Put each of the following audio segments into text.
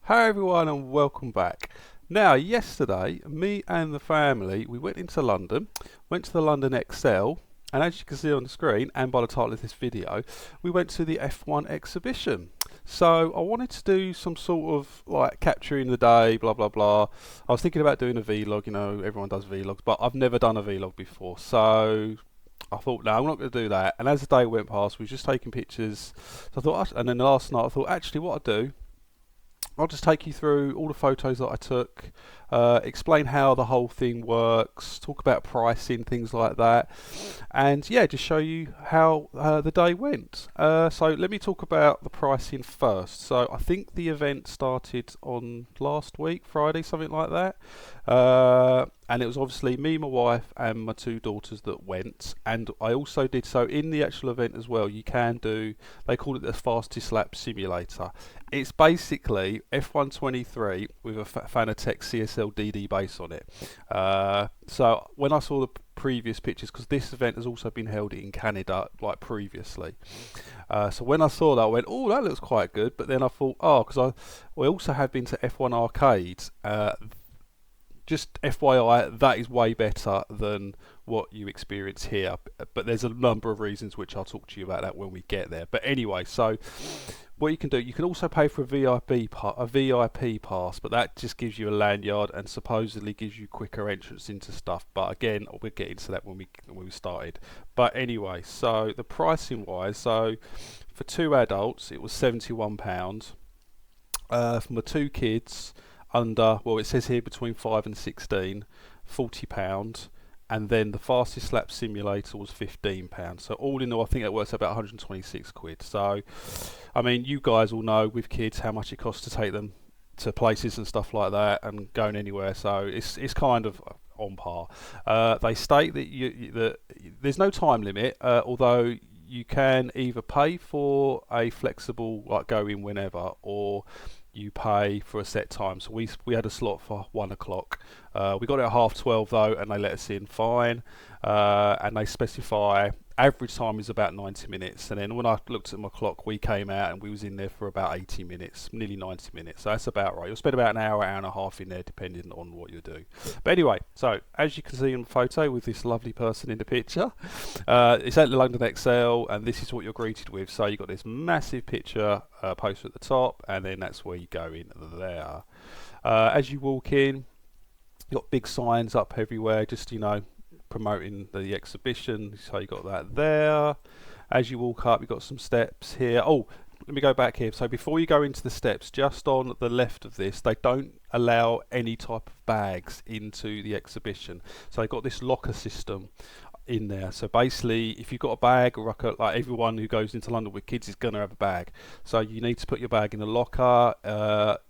Hi everyone and welcome back. Now, yesterday, me and the family, we went into London, went to the London Excel, and as you can see on the screen, and by the title of this video, we went to the F1 exhibition. So I wanted to do some sort of like capturing the day, blah blah blah. I was thinking about doing a vlog, everyone does vlogs, but I've never done a vlog before. So I thought, no, I'm not going to do that. And as the day went past, we were just taking pictures. So I thought, and then last night I thought, actually, what I'd do, I'll just take you through all the photos that I took, explain how the whole thing works, talk about pricing, things like that, and yeah, just show you how the day went. So let me talk about the pricing first. So I think the event started on last week, Friday, something like that. And it was obviously me, my wife, and my two daughters that went. And I also did so in the actual event as well. You can do, they call it the fastest lap simulator. It's basically F123 with a Fanatec CSL DD base on it. So when I saw the previous pictures, because this event has also been held in Canada like previously. So when I saw that, I went, oh, that looks quite good. But then I thought, oh, because we also have been to F1 Arcade. Just FYI, that is way better than what you experience here. But there's a number of reasons which I'll talk to you about that when we get there. But anyway, so what you can do, you can also pay for a VIP pass, but that just gives you a lanyard and supposedly gives you quicker entrance into stuff. But again, we'll get into that when we started. But anyway, so the pricing wise, so for two adults, it was £71. For my two kids, under, well, it says here between 5 and 16, £40, and then the fastest lap simulator was £15. So all in all, I think it works about 126 quid. So, I mean, you guys all know with kids how much it costs to take them to places and stuff like that and going anywhere. So it's kind of on par. They state that there's no time limit, although you can either pay for a flexible, like go in whenever, or you pay for a set time. So we had a slot for 1 o'clock. We got it at 12:30 though, and they let us in fine. And they specify average time is about 90 minutes. And then when I looked at my clock, we came out and we was in there for about 80 minutes, nearly 90 minutes. So that's about right. You'll spend about an hour, hour and a half in there, depending on what you do. But anyway, so as you can see in the photo with this lovely person in the picture, it's at the London Excel, and this is what you're greeted with. So you've got this massive picture poster at the top, and then that's where you go in there. As you walk in, you've got big signs up everywhere, just promoting the exhibition. So you got that there. As you walk up, you've got some steps here. Oh, let me go back here. So before you go into the steps, just on the left of this, they don't allow any type of bags into the exhibition. So they've got this locker system in there. So basically, if you've got a bag, or like everyone who goes into London with kids is going to have a bag. So you need to put your bag in a locker.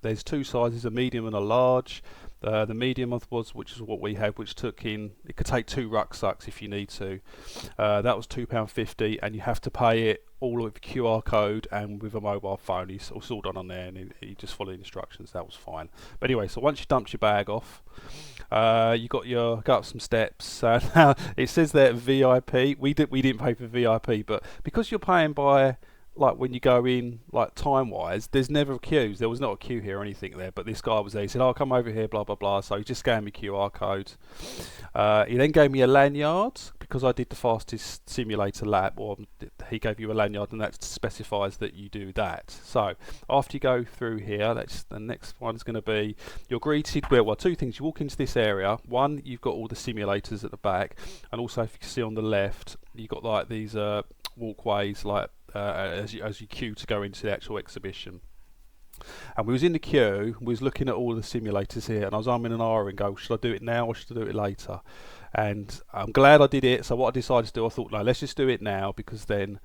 There's two sizes, a medium and a large. The medium which is what we had, which took in, it could take 2 rucksacks if you need to. That was £2.50, and you have to pay it all with QR code and with a mobile phone. It's all done on there, and you just follow the instructions. That was fine. But anyway, so once you dumped your bag off, you go up some steps. Now it says there VIP. We didn't pay for VIP, but because you're paying by, like, when you go in, like, time wise, there's never queues. There was not a queue here or anything there, but this guy was there. He said, "I'll come over here, blah blah blah." So he just scanned me QR code. He then gave me a lanyard because I did the fastest simulator lap, or he gave you a lanyard, and that specifies that you do that. So after you go through here, that's the next one's going to be, you're greeted with, well, two things. You walk into this area. One, you've got all the simulators at the back, and also if you can see on the left, you've got like these walkways, like as you queue to go into the actual exhibition. And we was in the queue, we was looking at all the simulators here, and I was in an hour and go, should I do it now or should I do it later? And I'm glad I did it. So what I decided to do, I thought, no, let's just do it now, because then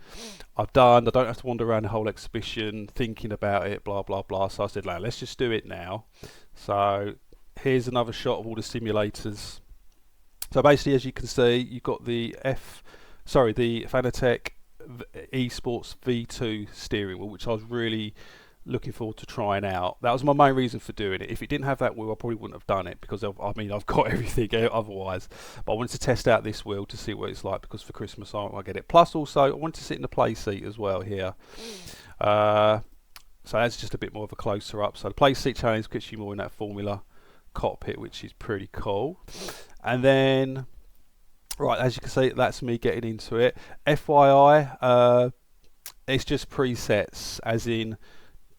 I don't have to wander around the whole exhibition thinking about it, blah blah blah. So I said, no, let's just do it now. So here's another shot of all the simulators. So basically, as you can see, you've got the Fanatec Esports V2 steering wheel, which I was really looking forward to trying out. That was my main reason for doing it. If it didn't have that wheel, I probably wouldn't have done it, because I've got everything otherwise. But I wanted to test out this wheel to see what it's like, because for Christmas I get it. Plus also I wanted to sit in the play seat as well here. So that's just a bit more of a closer up. So the play seat change gets you more in that Formula cockpit, which is pretty cool. And then, right, as you can see, that's me getting into it. FYI, it's just presets, as in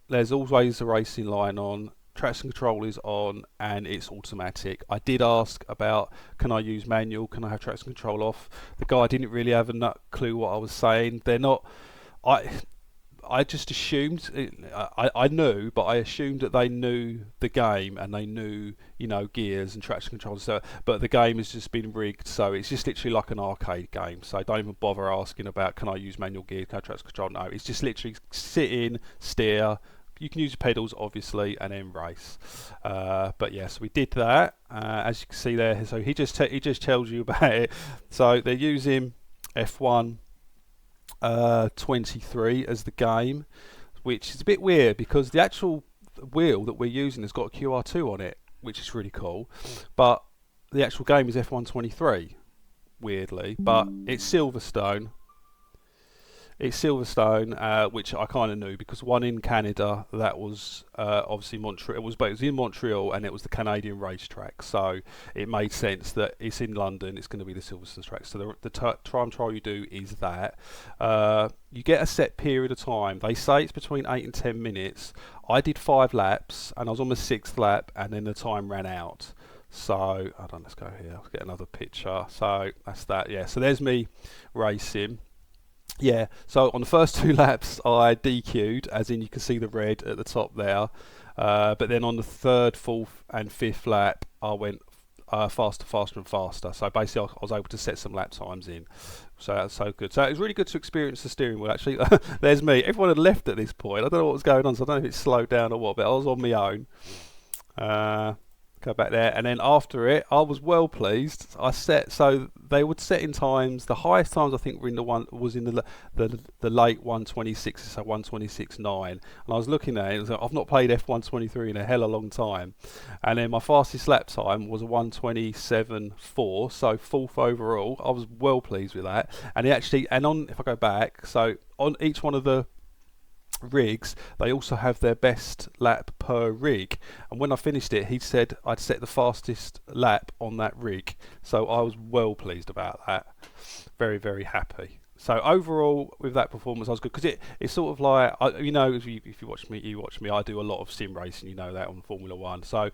there's always the racing line on, traction control is on, and it's automatic. I did ask about, can I use manual, can I have traction control off? The guy didn't really have a nut clue what I was saying. They're not, I just assumed, I knew, but I assumed that they knew the game and they knew, you know, gears and traction control and stuff. But the game has just been rigged, so it's just literally like an arcade game. So don't even bother asking about, can I use manual gear, can I traction control? No, it's just literally sit in, steer. You can use pedals, obviously, and then race. But yes, we did that. As you can see there, so he just tells you about it. So they're using F1 23 as the game, which is a bit weird because the actual wheel that we're using has got a QR2 on it, which is really cool. But the actual game is F1 23, weirdly. But it's Silverstone. It's Silverstone, which I kind of knew because one in Canada, that was obviously Montreal. But it was in Montreal and it was the Canadian racetrack, so it made sense that it's in London. It's going to be the Silverstone track. So the time trial you do is that you get a set period of time. They say it's between 8 and 10 minutes. I did 5 laps and I was on the 6th lap, and then the time ran out. So hold on, let's go here. I'll get another picture. So that's that. Yeah. So there's me racing. Yeah, so on the first 2 laps I DQ'd, as in you can see the red at the top there, but then on the 3rd, 4th and 5th lap I went faster and faster. So basically I was able to set some lap times in, so that's so good. So it was really good to experience the steering wheel actually. There's me. Everyone had left at this point. I don't know what was going on, so I don't know if it slowed down or what, but I was on my own. Go back there, and then after it I was well pleased. I set, so they would set in times. The highest times I think were in the late 126, so 126.9, and I was looking at it and was like, I've not played F123 in a hell of a long time, and then my fastest lap time was a 127.4, so 4th overall. I was well pleased with that. And he actually, and on, if I go back, so on each one of the rigs they also have their best lap per rig, and when I finished it he said I'd set the fastest lap on that rig, so I was well pleased about that. Very, very happy. So overall with that performance I was good, because it's sort of like, you know, if you watch me, I do a lot of sim racing, you know that, on Formula 1. So I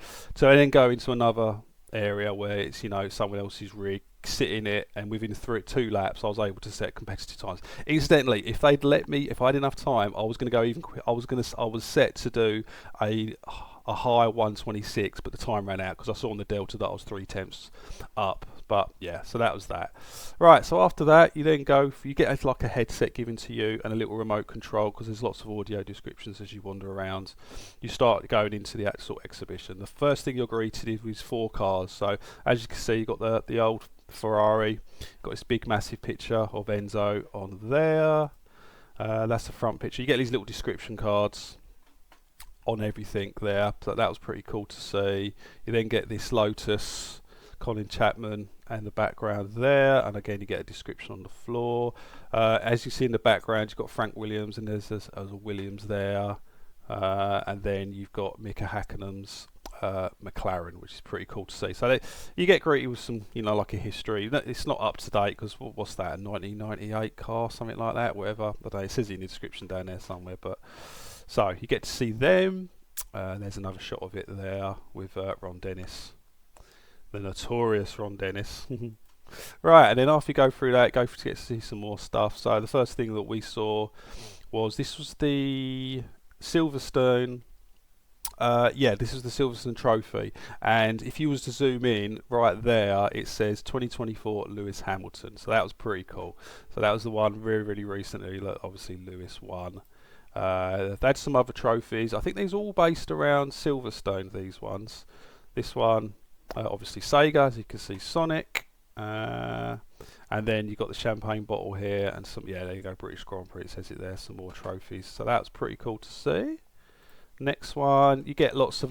then go into another area where it's, you know, someone else's rig, sit in it, and within 2 laps I was able to set competitive times. Incidentally, if they'd let me, if I had enough time, I was going to go even quicker. I was set to do a high 126, but the time ran out because I saw on the Delta that I was 3/10 up. But yeah, so that was that. Right, so after that you then go, you get like a headset given to you and a little remote control, because there's lots of audio descriptions as you wander around. You start going into the actual exhibition. The first thing you're greeted with 4 cars. So as you can see, you've got the old Ferrari, got this big massive picture of Enzo on there. That's the front picture. You get these little description cards on everything there, so that was pretty cool to see. You then get this Lotus, Colin Chapman, and the background there, and again you get a description on the floor. As you see in the background, you've got Frank Williams, and there's a Williams there, and then you've got Mika Häkkinen's McLaren, which is pretty cool to see. So you get greeted with some, you know, like a history. It's not up to date because what's that, a 1998 car, something like that, whatever. I don't know, it says in the description down there somewhere. But so you get to see them. There's another shot of it there with Ron Dennis, the notorious Ron Dennis. Right, and then after you go through that, get to see some more stuff. So the first thing that we saw was, this was the Silverstone. This is the Silverstone Trophy, and if you was to zoom in right there, it says 2024 Lewis Hamilton. So that was pretty cool. So that was the one really, really recently that obviously Lewis won. They've had some other trophies. I think these are all based around Silverstone, these ones. This one, obviously Sega, as you can see, Sonic. And then you've got the champagne bottle here, and some, yeah, there you go, British Grand Prix, it says it there, some more trophies. So that's pretty cool to see. Next one, you get lots of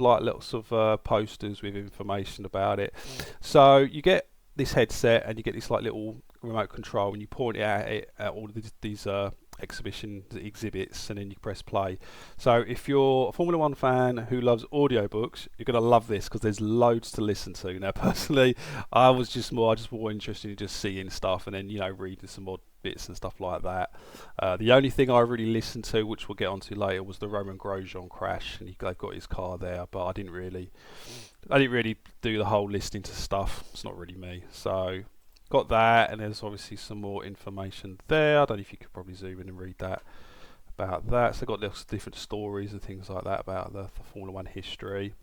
posters with information about it. So you get this headset and you get this like little remote control, and you point it at all of these exhibition exhibits, and then you press play. So if you're a Formula One fan who loves audiobooks, you're going to love this because there's loads to listen to. Now, personally, I was just more interested in just seeing stuff and then reading some more bits and stuff like that. The only thing I really listened to, which we'll get onto later, was the Romain Grosjean crash, and they've got his car there, but I didn't really do the whole listening to stuff. It's not really me. So got that, and there's obviously some more information there. I don't know if you could probably zoom in and read that about that. So got different stories and things like that about the Formula One history.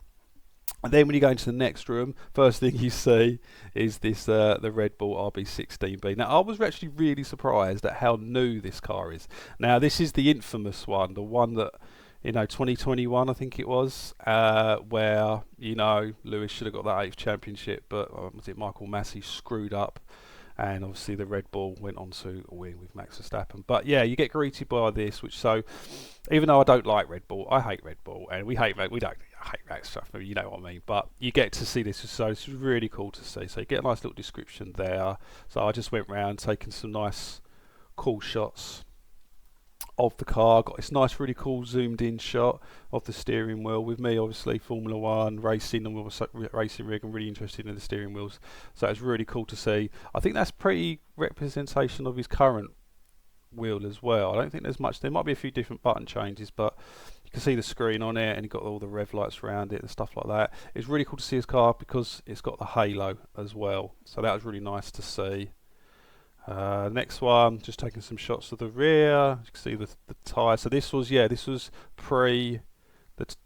And then when you go into the next room, first thing you see is this the Red Bull RB16B. Now I was actually really surprised at how new this car is. Now this is the infamous one, the one that 2021 I think it was, where Lewis should have got that 8th championship, but was it Michael Massey screwed up, and obviously the Red Bull went on to win with Max Verstappen. But yeah, you get greeted by this, which, so even though I don't like Red Bull, I hate Red Bull, and we don't hate that stuff, you know what I mean, but you get to see this, so it's really cool to see. So you get a nice little description there. So I just went round taking some nice cool shots of the car. Got this nice really cool zoomed in shot of the steering wheel. With me obviously Formula One racing and racing rig, I'm really interested in the steering wheels, so it's really cool to see. I think that's pretty representation of his current wheel as well. I don't think there's much, there might be a few different button changes, but you can see the screen on it, and you've got all the rev lights around it and stuff like that. It's really cool to see his car because it's got the halo as well, so that was really nice to see. Next one, just taking some shots of the rear. You can see the tyres. So this was pre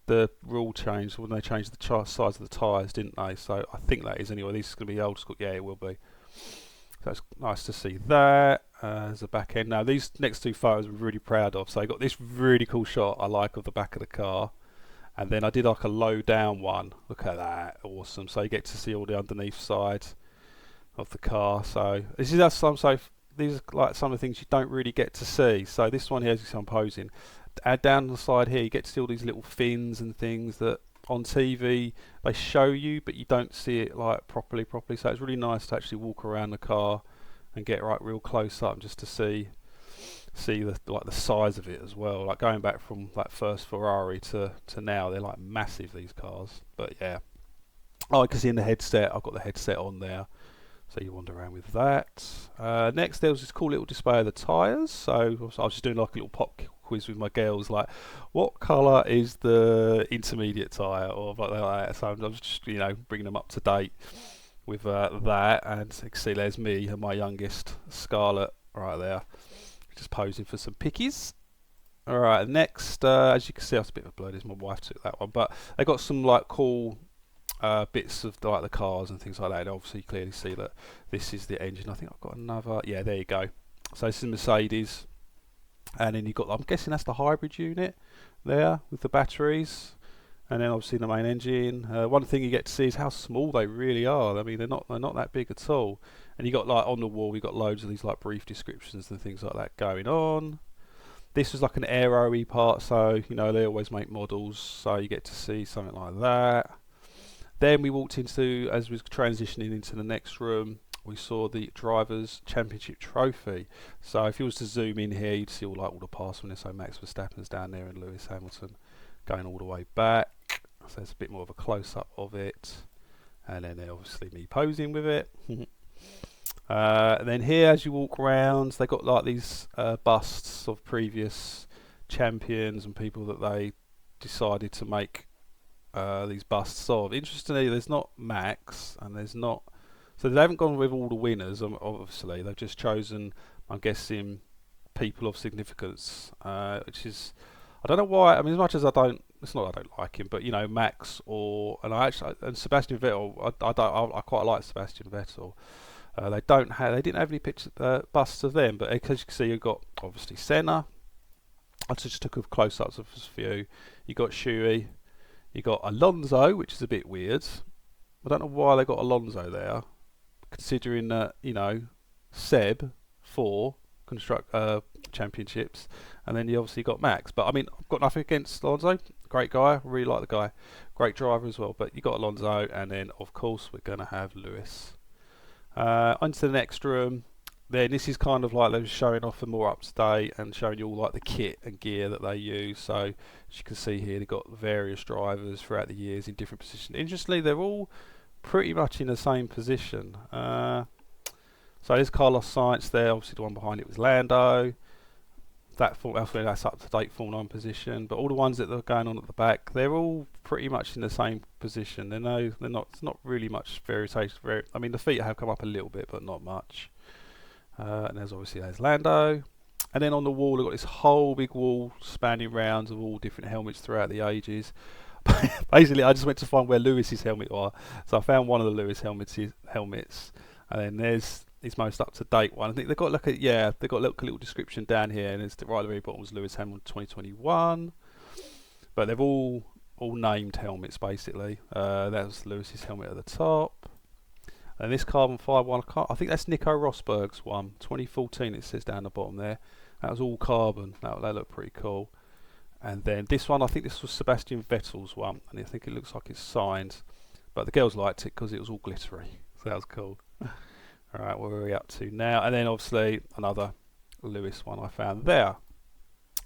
the rule change when they changed the size of the tyres, didn't they? So I think that is anyway. This is going to be old school. Yeah, it will be. So it's nice to see that as a back end. Now these next two photos we're really proud of. So I got this really cool shot I like of the back of the car, and then I did like a low down one. Look at that, awesome. So you get to see all the underneath side of the car. So this is these are like some of the things you don't really get to see. So this one here, as you see, I'm posing. Down the side here, you get to see all these little fins and things that on TV they show you, but you don't see it like properly. So it's really nice to actually walk around the car and get right real close up, just to see the size of it as well. Like going back from like first Ferrari to now, they're like massive, these cars. But yeah, I can see in the headset, I've got the headset on there, so you wander around with that. Next there was this cool little display of the tyres. So I was just doing like a little pop quiz with my girls, like what colour is the intermediate tyre or like that. So I was just bringing them up to date with that, and you can see there's me and my youngest Scarlett right there, just posing for some pickies. Alright, next, as you can see, that's a bit of a blur, my wife took that one, but they got some like cool bits of like the cars and things like that, and obviously you clearly see that this is the engine. I think I've got another, yeah, there you go. So this is Mercedes, and then you've got, I'm guessing that's the hybrid unit there with the batteries, and then obviously the main engine. One thing you get to see is how small they really are. I mean, they're not that big at all. And you got like on the wall, you got loads of these like brief descriptions and things like that going on. This was like an aero-y part, so they always make models, so you get to see something like that. Then we walked into, as we was transitioning into the next room, we saw the Drivers' Championship Trophy. So if you was to zoom in here, you'd see all the past winners. So Max Verstappen's down there and Lewis Hamilton going all the way back. So it's a bit more of a close-up of it. And then obviously me posing with it. And then here, as you walk around, they got like these busts of previous champions and people that they decided to make these busts of. Interestingly, there's not Max, and there's not, so they haven't gone with all the winners. Obviously, they've just chosen, I'm guessing, people of significance, which is, I don't know why. I mean, as much as I don't, it's not that I don't like him, but Max and Sebastian Vettel, I quite like Sebastian Vettel. They didn't have any busts of them, but as you can see, you've got obviously Senna. I just took a close-ups of his few. You got Shuey. You got Alonso, which is a bit weird. I don't know why they got Alonso there, considering that Seb 4 championships, and then you obviously got Max. But I mean, I've got nothing against Alonso. Great guy, really like the guy. Great driver as well. But you got Alonso, and then of course we're gonna have Lewis. Onto the next room. then this is kind of like they're showing off the more up to date and showing you all like the kit and gear that they use. So as you can see here, they've got various drivers throughout the years in different positions. Interestingly, they're all pretty much in the same position. So there's Carlos Sainz there. Obviously, the one behind it was Lando. That's up to date Formula 1 position. But all the ones that are going on at the back, they're all pretty much in the same position. They're not. It's not really much variation. I mean, the feet have come up a little bit, but not much. And there's Lando. And then on the wall, they've got this whole big wall spanning rounds of all different helmets throughout the ages. Basically, I just went to find where Lewis's helmet was. So I found one of the Lewis helmets. And then there's his most up to date one. I think they've got like a little description down here, and it's right at the very bottom was Lewis Hamilton 2021. But they've all named helmets basically. That was Lewis's helmet at the top. And this carbon fibre one, I think that's Nico Rosberg's one, 2014. It says down the bottom there. That was all carbon. That looked pretty cool. And then this one, I think this was Sebastian Vettel's one, and I think it looks like it's signed. But the girls liked it because it was all glittery, so that was cool. Alright, where are we up to now? And then obviously another Lewis one I found there.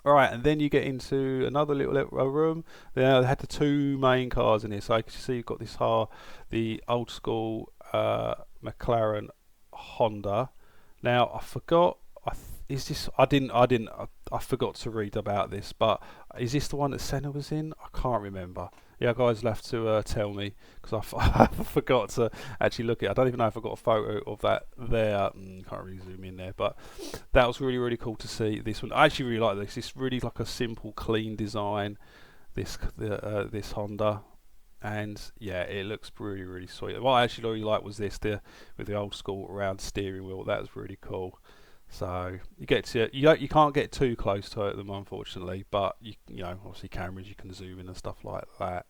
Alright, and then you get into another little room. They had the two main cars in here. So you can see you've got this the old school McLaren Honda. Now I forgot. I forgot to read about this, but is this the one that Senna was in? I can't remember. Yeah, guys will have to tell me, because I forgot to actually look at it. I don't even know if I got a photo of that there. Can't really zoom in there, but that was really, really cool to see this one. I actually really like this. It's really like a simple, clean design, this Honda. And yeah, it looks really, really sweet. What I actually really liked was this, with the old school round steering wheel. That was really cool. So you can't get too close to them, unfortunately, but you know, obviously cameras, you can zoom in and stuff like that.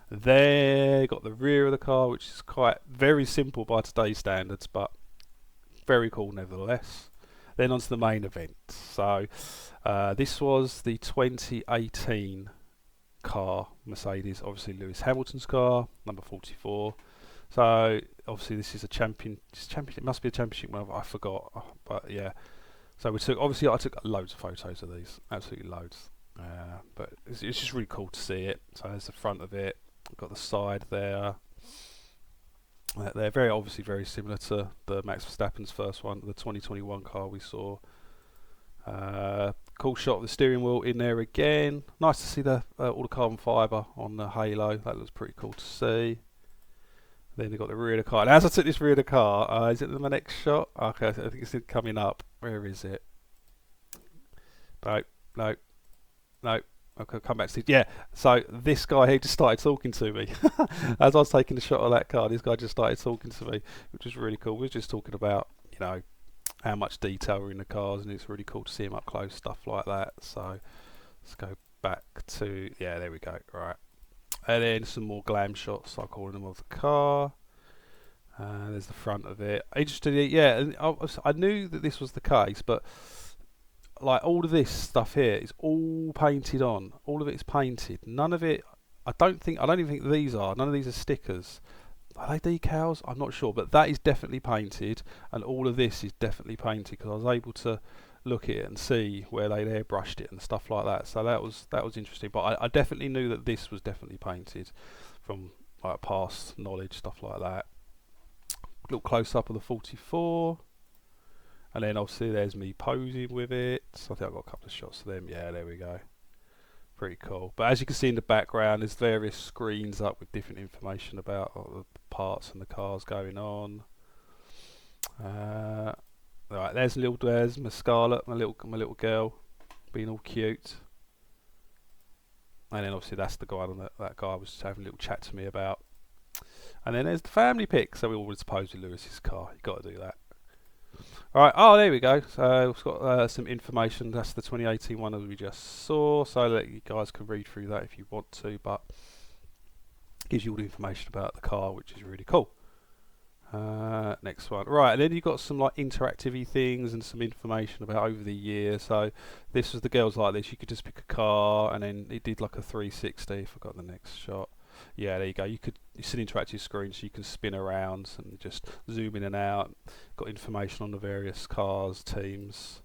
There, got the rear of the car, which is very simple by today's standards, but very cool nevertheless. Then onto the main event. So this was the 2018 car, Mercedes, obviously Lewis Hamilton's car, number 44. So obviously this is a it must be a championship one, I forgot, but yeah. So I took loads of photos of these, absolutely loads. But it's just really cool to see it. So there's the front of it. We've got the side there. They're very similar to the Max Verstappen's first one, the 2021 car we saw. Cool shot of the steering wheel in there again. Nice to see all the carbon fibre on the halo. That looks pretty cool to see. Then they've got the rear of the car. And as I took this rear of the car, is it the next shot? Okay, I think it's coming up. Where is it? No. Okay, come back to yeah. So this guy here just started talking to me as I was taking the shot of that car. This guy just started talking to me, which was really cool. We were just talking about, you know, how much detail are in the cars, and it's really cool to see him up close, stuff like that. So let's go back to there we go. Right. And then some more glam shots, I call them, of the car. There's the front of it. Interestingly, yeah, I knew that this was the case, but like all of this stuff here is all painted on. All of it is painted. None of it. I don't even think these are. None of these are stickers. Are they decals? I'm not sure, but that is definitely painted, and all of this is definitely painted because I was able to look at it and see where they'd airbrushed it and stuff like that. So that was interesting. But I definitely knew that this was definitely painted from like past knowledge, stuff like that. Little close up of the 44, and then obviously there's me posing with it. So I think I've got a couple of shots of them. Yeah, there we go. Pretty cool. But as you can see in the background, there's various screens up with different information about the parts and the cars going on. Right, there's my Scarlett, my little girl, being all cute. And then obviously that's the guy that guy was just having a little chat to me about. And then there's the family pic. So we always pose with Lewis's car. You got to do that. All right. Oh, there we go. So we've got some information. That's the 2018 one that we just saw. So that you guys can read through that if you want to, but it gives you all the information about the car, which is really cool. Next one. Right, and then you've got some like interactive things and some information about over the year. So this was the girls like this. You could just pick a car, and then it did like a 360. Forgot the next shot. Yeah, there you go. You could it's an interactive screen, so you can spin around and just zoom in and out. Got information on the various cars, teams.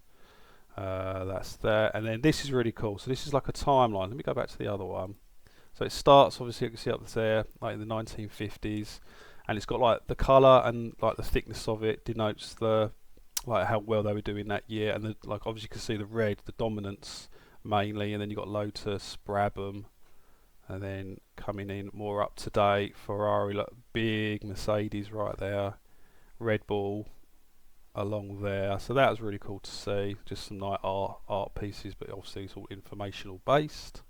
That's there, and then this is really cool. So this is like a timeline. Let me go back to the other one. So it starts, obviously you can see up there, like in the 1950s, and it's got like the colour and like the thickness of it denotes the like how well they were doing that year, and the, like obviously you can see the red, the dominance mainly, and then you got Lotus, Brabham, and then coming in more up to date, Ferrari, like big Mercedes right there, Red Bull along there. So that was really cool to see. Just some nice art pieces, but obviously it's all informational based.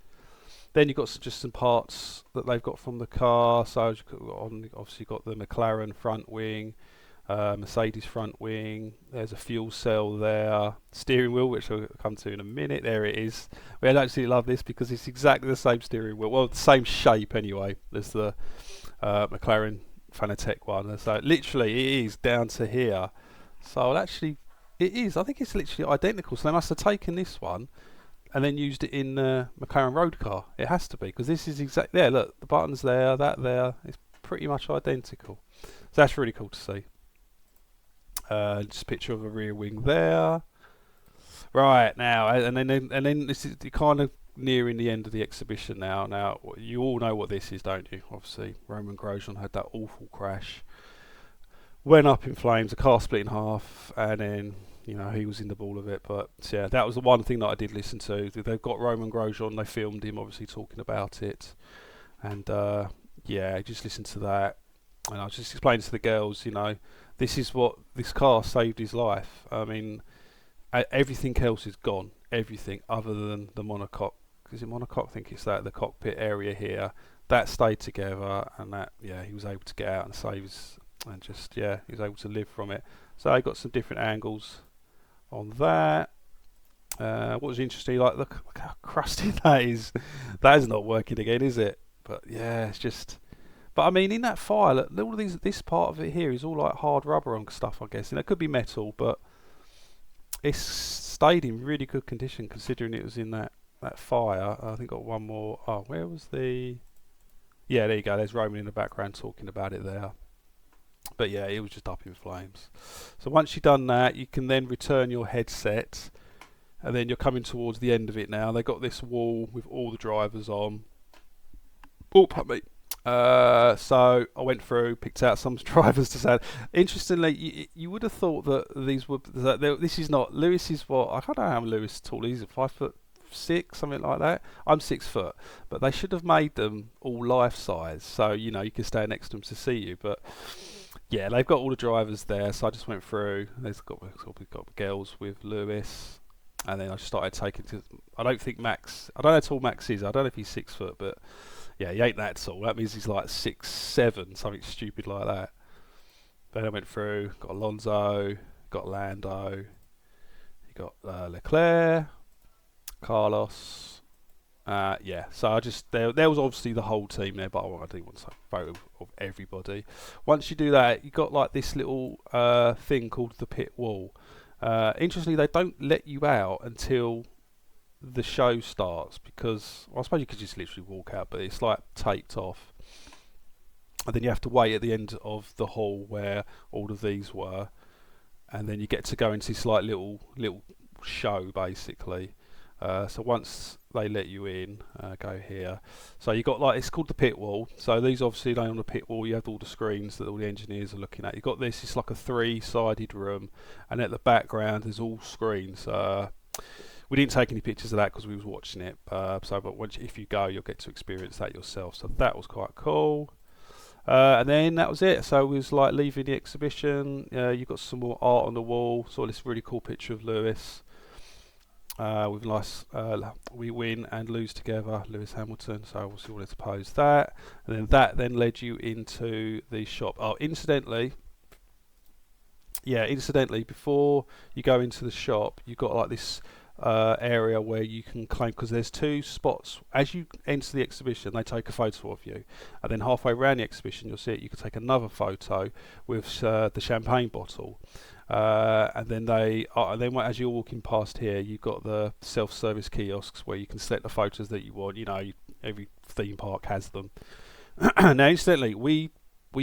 Then you've got just some parts that they've got from the car. So obviously got the McLaren front wing, Mercedes front wing. There's a fuel cell there. Steering wheel, which I'll come to in a minute. There it is. We actually love this because it's exactly the same steering wheel. Well, the same shape anyway as the McLaren Fanatec one. So literally it is down to here. So actually it is. I think it's literally identical. So they must have taken this one and then used it in McLaren road car. It has to be, because this is exactly there. Look, the buttons there, that there. It's pretty much identical. So that's really cool to see. Just a picture of a rear wing there. Right now, and then this is kind of nearing the end of the exhibition now. Now you all know what this is, don't you? Obviously, Romain Grosjean had that awful crash. Went up in flames, the car split in half, and then he was in the ball of it. But yeah, that was the one thing that I did listen to. They've got Romain Grosjean, they filmed him obviously talking about it, and yeah, just listen to that. And I was just explaining to the girls, this is what this car saved his life. I mean, everything else is gone, everything other than the monocoque. Is it monocoque? I think it's that, the cockpit area here. That stayed together, and that, yeah, he was able to get out and save his. And just, yeah, he was able to live from it. So I got some different angles on that. What was interesting, look how crusty that is. That is not working again, is it? But yeah, it's just. But I mean, in that file, all of this part of it here is all like hard rubber and stuff, I guess. And it could be metal, but it's stayed in really good condition considering it was in that fire. I think got one more. Oh, where was the? Yeah, there you go. There's Roman in the background talking about it there. But yeah, it was just up in flames. So once you've done that, you can then return your headset, and then you're coming towards the end of it now. They got this wall with all the drivers on. Oh, pardon me. So I went through, picked out some drivers to say. Interestingly, you would have thought that these were. This is not. Lewis is what? I don't know how Lewis is tall. He's 5'6", something like that. I'm 6 foot, but they should have made them all life size, so you can stand next to them to see you. But yeah, they've got all the drivers there, so I just went through. We've got girls with Lewis, and then I just started taking. I don't know how tall Max is. I don't know if he's 6 foot, but yeah, he ain't that tall. That means he's like 6'7", something stupid like that. Then I went through, got Alonso, got Lando, you got Leclerc, Carlos. Yeah, so I just there was obviously the whole team there, but I didn't want to take a photo of everybody. Once you do that, you got like this little thing called the pit wall. Interestingly, they don't let you out until the show starts, because I suppose you could just literally walk out, but it's like taped off, and then you have to wait at the end of the hall where all of these were, and then you get to go into this like little show basically. So once they let you in, go here. So you got like, it's called the pit wall. So these obviously lay on the pit wall. You have all the screens that all the engineers are looking at. You got this. It's like a 3-sided room, and at the background there's all screens. We didn't take any pictures of that because we was watching it. But if you go, you'll get to experience that yourself. So that was quite cool. And then that was it. So we was like leaving the exhibition. You got some more art on the wall. Saw this really cool picture of Lewis. With nice, we win and lose together, Lewis Hamilton. So obviously wanted to pose that, and then that led you into the shop. Oh, incidentally, before you go into the shop, you got like this area where you can claim, because there's 2 spots as you enter the exhibition. They take a photo of you, and then halfway around the exhibition you'll see it. You can take another photo with the champagne bottle. And then as you're walking past here, you've got the self-service kiosks where you can select the photos that you want. Every theme park has them. Now, incidentally, we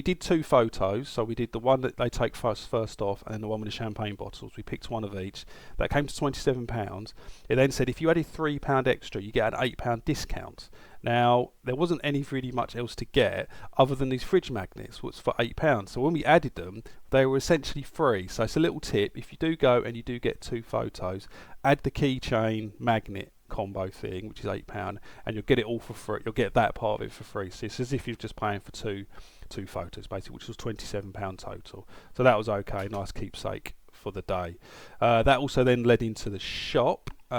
did two photos. So we did the one that they take first off, and then the one with the champagne bottles. We picked one of each. That came to £27. It then said if you added £3 extra, you get an £8 discount. Now, there wasn't any really much else to get other than these fridge magnets, which for £8. So when we added them, they were essentially free. So it's a little tip: if you do go and you do get two photos, add the keychain magnet combo thing, which is £8, and you'll get it all for free. You'll get that part of it for free. So it's as if you're just paying for two photos basically, which was £27 total. So that was okay, nice keepsake for the day. That also then led into the shop. We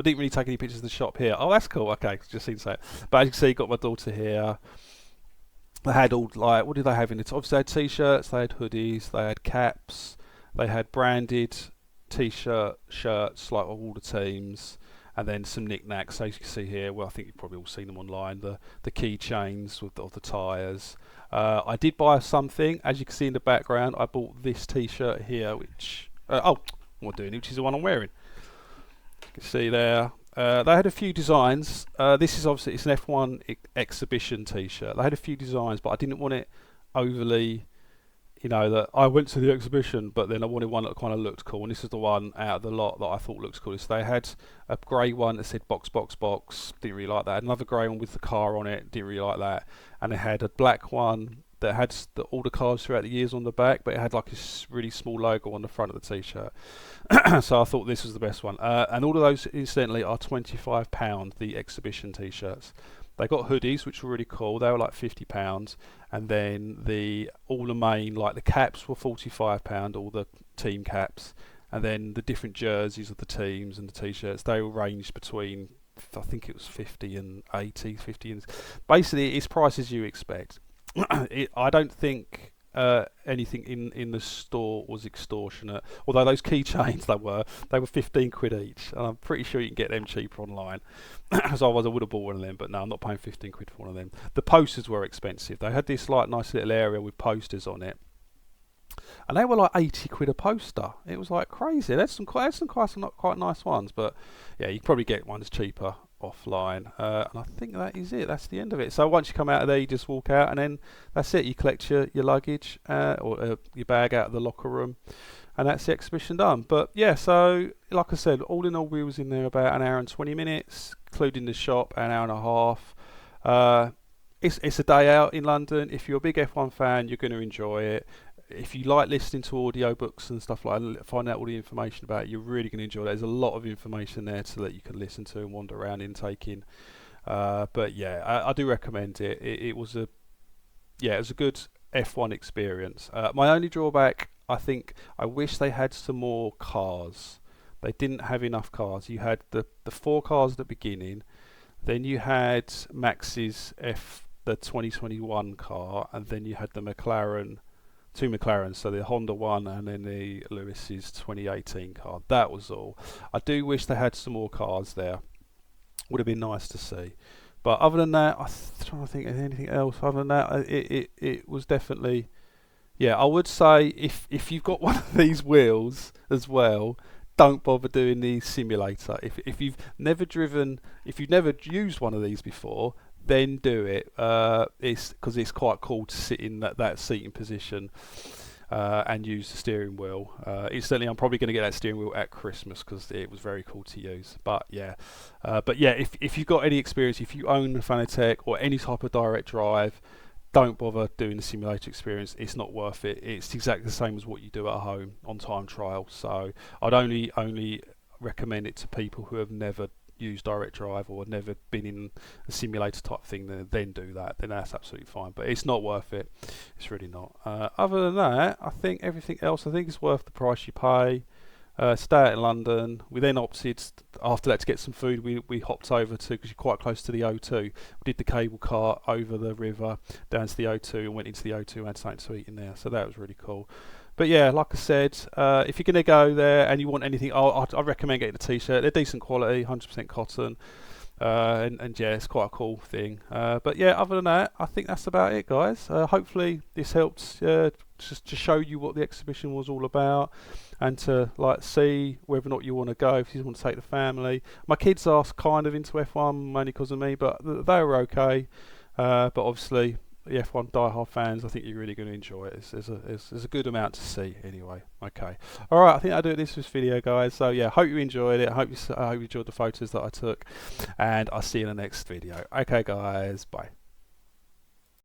didn't really take any pictures of the shop here. Oh, that's cool. Okay, just seen that. But as you can see, got my daughter here. They had all, like, what did they have in it? Obviously they had t-shirts, they had hoodies, they had caps, they had branded t-shirt shirts like all the teams, and then some knickknacks. So as you can see here, well, I think you've probably all seen them online, the keychains of the tyres. I did buy something, as you can see in the background. I bought this t-shirt here, which which is the one I'm wearing. You can see there. They had a few designs. This is obviously, it's an F1 exhibition t-shirt. They had a few designs, but I didn't want it overly, that I went to the exhibition, but then I wanted one that kind of looked cool, and this is the one out of the lot that I thought looks cool. So they had a grey one that said box, box, box, didn't really like that. Another grey one with the car on it, didn't really like that. And they had a black one that had all the cars throughout the years on the back, but it had like a really small logo on the front of the t-shirt. So I thought this was the best one. And all of those, incidentally, are £25, the exhibition t-shirts. They got hoodies, which were really cool. They were like £50, and then all the main, like the caps, were £45, all the team caps, and then the different jerseys of the teams and the t-shirts, they were ranged between, I think it was 50 and 80, 50 and basically it's prices you expect. I don't think anything in the store was extortionate, although those keychains they were 15 quid each, and I'm pretty sure you can get them cheaper online. So otherwise I would have bought one of them, but no, I'm not paying 15 quid for one of them. The posters were expensive. They had this like nice little area with posters on it, and they were like 80 quid a poster. It was like crazy. There's some quite nice ones, but yeah, you can probably get ones cheaper offline. And I think that is it. That's the end of it. So once you come out of there, you just walk out, and then that's it. You collect your luggage or your bag out of the locker room, and that's the exhibition done. But yeah, so like I said, all in all, we was in there about an hour and 20 minutes, including the shop, an hour and a half. It's a day out in London. If you're a big F1 fan, you're going to enjoy it. If you like listening to audiobooks and stuff like that, find out all the information about it, you're really going to enjoy it. There's a lot of information there that you can listen to and wander around in taking. But yeah, I do recommend it. It was a good F1 experience. My only drawback, I think, I wish they had some more cars. They didn't have enough cars. You had the 4 cars at the beginning, then you had Max's the 2021 car, and then you had the two McLarens, so the Honda one and then the Lewis's 2018 car. That was all. I do wish they had some more cars there. Would have been nice to see. But other than that, I'm trying to think of anything else. Other than that, it was definitely, yeah, I would say if you've got one of these wheels as well, don't bother doing the simulator. If you've never used one of these before, then do it. It's because it's quite cool to sit in that seating position and use the steering wheel. Incidentally, I'm probably going to get that steering wheel at Christmas because it was very cool to use. But yeah, if you've got any experience, if you own a Fanatec or any type of direct drive, don't bother doing the simulator experience. It's not worth it. It's exactly the same as what you do at home on time trial. So I'd only recommend it to people who have never used direct drive or never been in a simulator type thing. Then do that. Then that's absolutely fine. But it's not worth it. It's really not. Other than that, I think everything else, I think it's worth the price you pay. Stay out in London. We then opted after that to get some food. We hopped over to, because you're quite close to the O2, we did the cable car over the river down to the O2 and went into the O2 and had something to eat in there. So that was really cool. But yeah, like I said, if you're going to go there and you want anything, I'd recommend getting a t-shirt. They're decent quality, 100% cotton. And yeah, it's quite a cool thing. But yeah, other than that, I think that's about it, guys. Hopefully this helps just to show you what the exhibition was all about, and to like see whether or not you want to go, if you want to take the family. My kids are kind of into F1 mainly because of me, but they were okay. but obviously the F1 diehard fans, I think you're really going to enjoy it. It's a good amount to see anyway. Okay, all right. I think I'll do this video, guys. So yeah, hope you enjoyed it. I hope you enjoyed the photos that I took, and I'll see you in the next video. Okay, guys, bye.